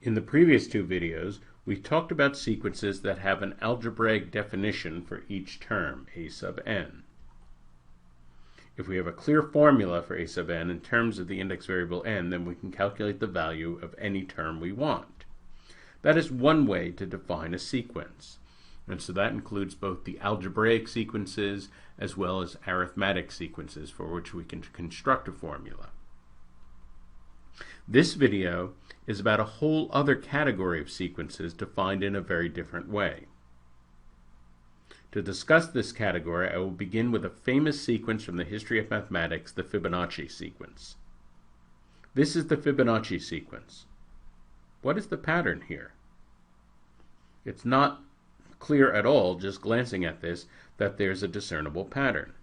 In the previous two videos, we talked about sequences that have an algebraic definition for each term, a sub n. If we have a clear formula for a sub n in terms of the index variable n, then we can calculate the value of any term we want. That is one way to define a sequence. And so that includes both the algebraic sequences as well as arithmetic sequences for which we can construct a formula. This video is about a whole other category of sequences defined in a very different way. To discuss this category, I will begin with a famous sequence from the history of mathematics, the Fibonacci sequence. This is the Fibonacci sequence. What is the pattern here? It's not clear at all, just glancing at this, that there's a discernible pattern.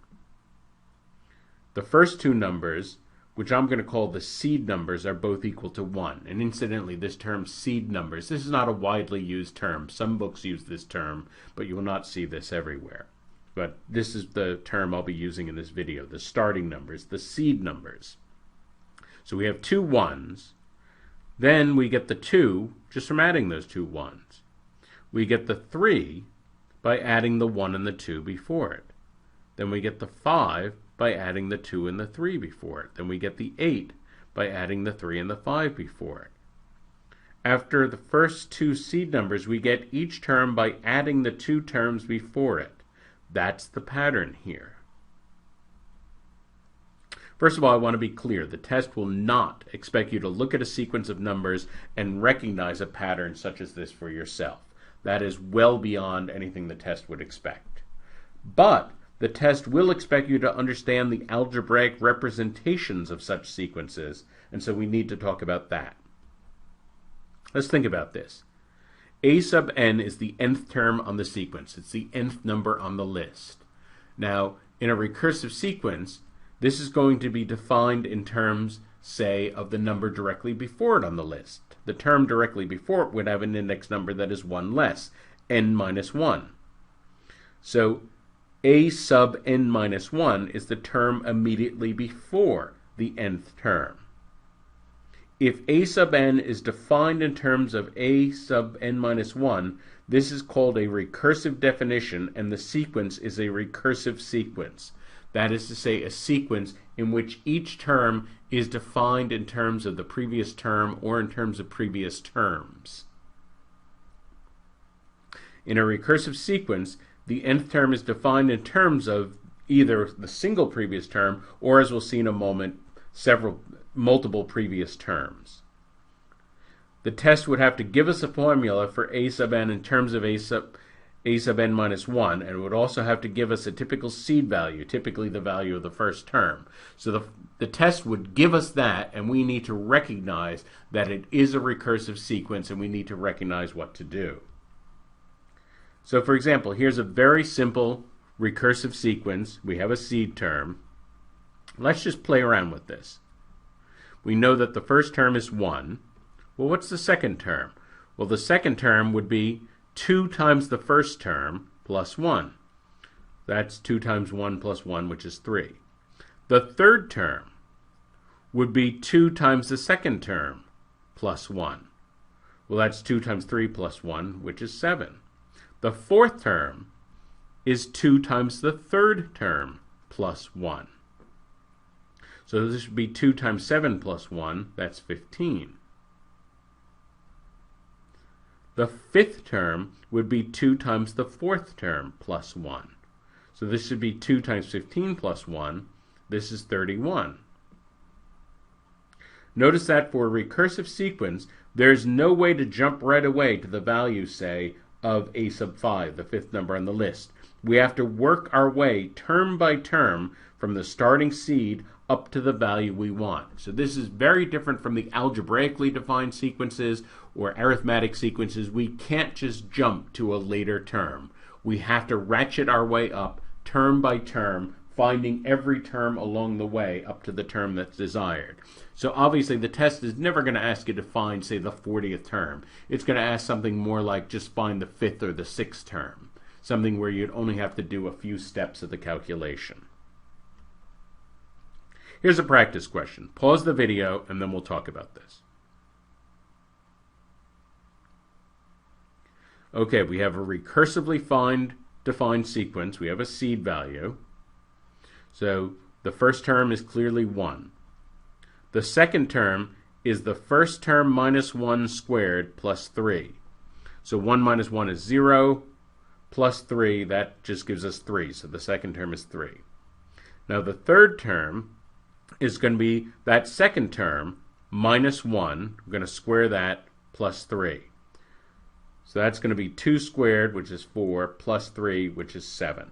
The first two numbers, which I'm going to call the seed numbers, are both equal to 1. And incidentally, this term seed numbers, this is not a widely used term. Some books use this term, but you will not see this everywhere. But this is the term I'll be using in this video, the starting numbers, the seed numbers. So we have two 1s. Then we get the 2 just from adding those two 1s. We get the 3 by adding the 1 and the 2 before it. Then we get the 5 by adding the 2 and the 3 before it. Then we get the 8 by adding the 3 and the 5 before it. After the first two seed numbers, we get each term by adding the two terms before it. That's the pattern here. First of all, I want to be clear. The test will not expect you to look at a sequence of numbers and recognize a pattern such as this for yourself. That is well beyond anything the test would expect. But the test will expect you to understand the algebraic representations of such sequences, and so we need to talk about that. Let's think about this. A sub n is the nth term on the sequence. It's the nth number on the list. Now, in a recursive sequence, this is going to be defined in terms, say, of the number directly before it on the list. The term directly before it would have an index number that is 1 less, n minus 1. So a sub n minus 1 is the term immediately before the nth term. If a sub n is defined in terms of a sub n minus 1, this is called a recursive definition, and the sequence is a recursive sequence. That is to say, a sequence in which each term is defined in terms of the previous term or in terms of previous terms. In a recursive sequence, the nth term is defined in terms of either the single previous term or, as we'll see in a moment, multiple previous terms. The test would have to give us a formula for a sub n in terms of a sub n minus 1, and it would also have to give us a typical seed value, typically the value of the first term. So the test would give us that, and we need to recognize that it is a recursive sequence, and we need to recognize what to do. So for example, here's a very simple recursive sequence. We have a seed term. Let's just play around with this. We know that the first term is 1. Well, what's the second term? Well, the second term would be 2 times the first term plus 1. That's 2 times 1 plus 1, which is 3. The third term would be 2 times the second term plus 1. Well, that's 2 times 3 plus 1, which is 7. The fourth term is 2 times the third term plus 1. So this would be 2 times 7 plus 1, that's 15. The fifth term would be 2 times the fourth term plus 1. So this should be 2 times 15 plus 1. This is 31. Notice that for a recursive sequence, there's no way to jump right away to the value, say, of a sub 5, the fifth number on the list. We have to work our way term by term from the starting seed up to the value we want. So this is very different from the algebraically defined sequences or arithmetic sequences. We can't just jump to a later term. We have to ratchet our way up term by term, finding every term along the way up to the term that's desired. So obviously the test is never going to ask you to find, say, the 40th term. It's going to ask something more like just find the 5th or the 6th term, something where you'd only have to do a few steps of the calculation. Here's a practice question. Pause the video and then we'll talk about this. Okay, we have a recursively defined sequence. We have a seed value. So the first term is clearly 1. The second term is the first term minus 1 squared plus 3. So 1 minus 1 is 0, plus 3, that just gives us 3. So the second term is 3. Now the third term is going to be that second term minus 1. We're going to square that plus 3. So that's going to be 2 squared, which is 4, plus 3, which is 7.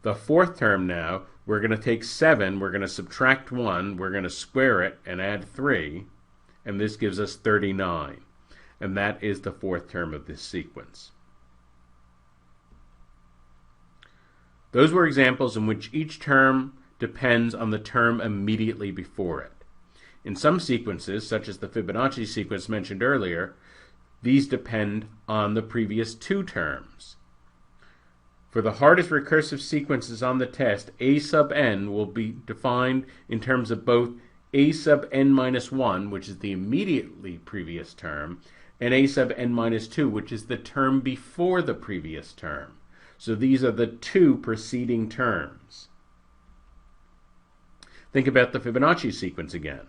The fourth term now, we're going to take 7, we're going to subtract 1, we're going to square it and add 3, and this gives us 39. And that is the fourth term of this sequence. Those were examples in which each term depends on the term immediately before it. In some sequences, such as the Fibonacci sequence mentioned earlier, these depend on the previous 2 terms. For the hardest recursive sequences on the test, a sub n will be defined in terms of both a sub n minus 1, which is the immediately previous term, and a sub n minus 2, which is the term before the previous term. So these are the 2 preceding terms. Think about the Fibonacci sequence again.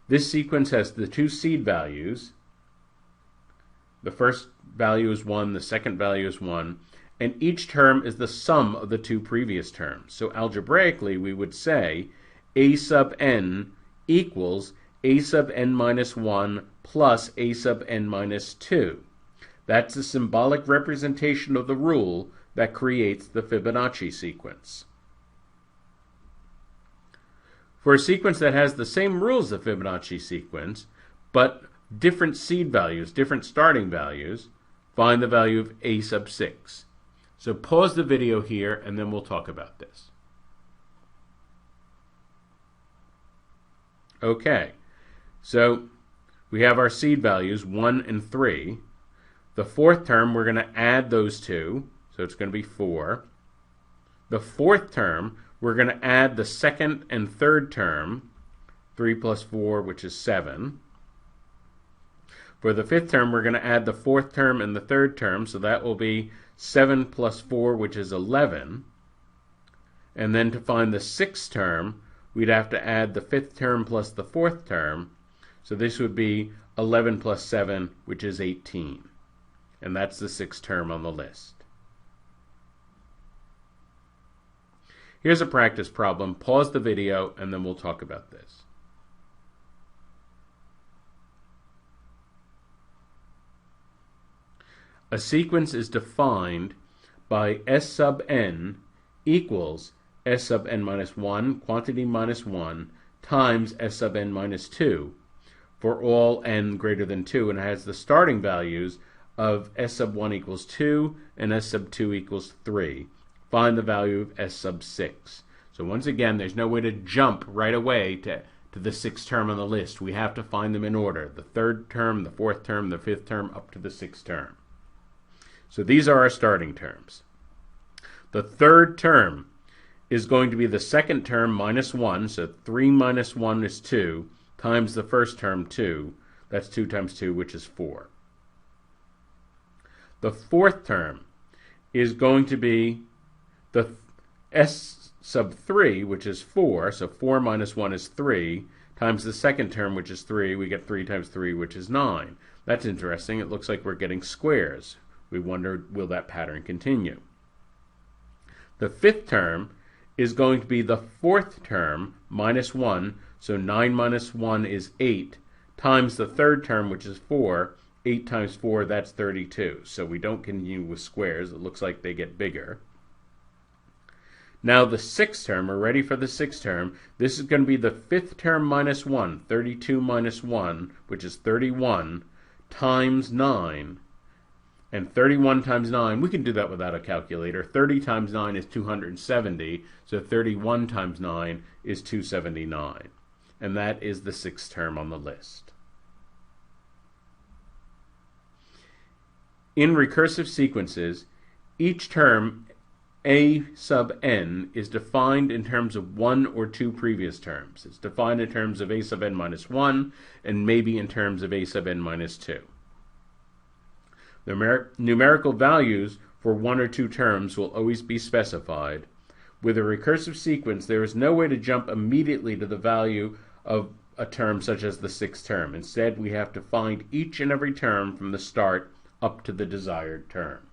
This sequence has the 2 seed values. The first value is 1, the second value is 1, and each term is the sum of the 2 previous terms. So algebraically, we would say a sub n equals a sub n minus 1 plus a sub n minus 2. That's the symbolic representation of the rule that creates the Fibonacci sequence. For a sequence that has the same rules as the Fibonacci sequence, but different seed values, different starting values, find the value of a sub 6. So pause the video here and then we'll talk about this. Okay, so we have our seed values 1 and 3. The fourth term, we're going to add those 2, so it's going to be 4. The fourth term, we're going to add the second and third term, 3 plus 4, which is 7. For the fifth term, we're going to add the fourth term and the third term, so that will be 7 plus 4, which is 11. And then to find the sixth term, we'd have to add the fifth term plus the fourth term, so this would be 11 plus 7, which is 18. And that's the sixth term on the list. Here's a practice problem. Pause the video and then we'll talk about this. A sequence is defined by S sub n equals S sub n minus 1, quantity minus 1, times S sub n minus 2 for all n greater than 2, and it has the starting values of S sub 1 equals 2 and S sub 2 equals 3. Find the value of S sub 6. So once again, there's no way to jump right away to the sixth term on the list. We have to find them in order. The third term, the fourth term, the fifth term, up to the sixth term. So these are our starting terms. The third term is going to be the second term minus 1, so 3 minus 1 is 2, times the first term 2. That's 2 times 2, which is 4. The fourth term is going to be the S sub 3, which is 4, so 4 minus 1 is 3, times the second term, which is 3. We get 3 times 3, which is 9. That's interesting. It looks like we're getting squares. We wonder, will that pattern continue? The fifth term is going to be the fourth term minus 1, so 9 minus 1 is 8, times the third term, which is 4. 8 times 4, that's 32. So we don't continue with squares. It looks like they get bigger. Now the sixth term, we're ready for the sixth term. This is going to be the fifth term minus 1, 32 minus 1, which is 31, times 9. And 31 times 9, we can do that without a calculator. 30 times 9 is 270, so 31 times 9 is 279. And that is the sixth term on the list. In recursive sequences, each term, a sub n, is defined in terms of 1 or 2 previous terms. It's defined in terms of a sub n minus 1, and maybe in terms of a sub n minus 2. The numerical values for one or two terms will always be specified. With a recursive sequence, there is no way to jump immediately to the value of a term such as the sixth term. Instead, we have to find each and every term from the start up to the desired term.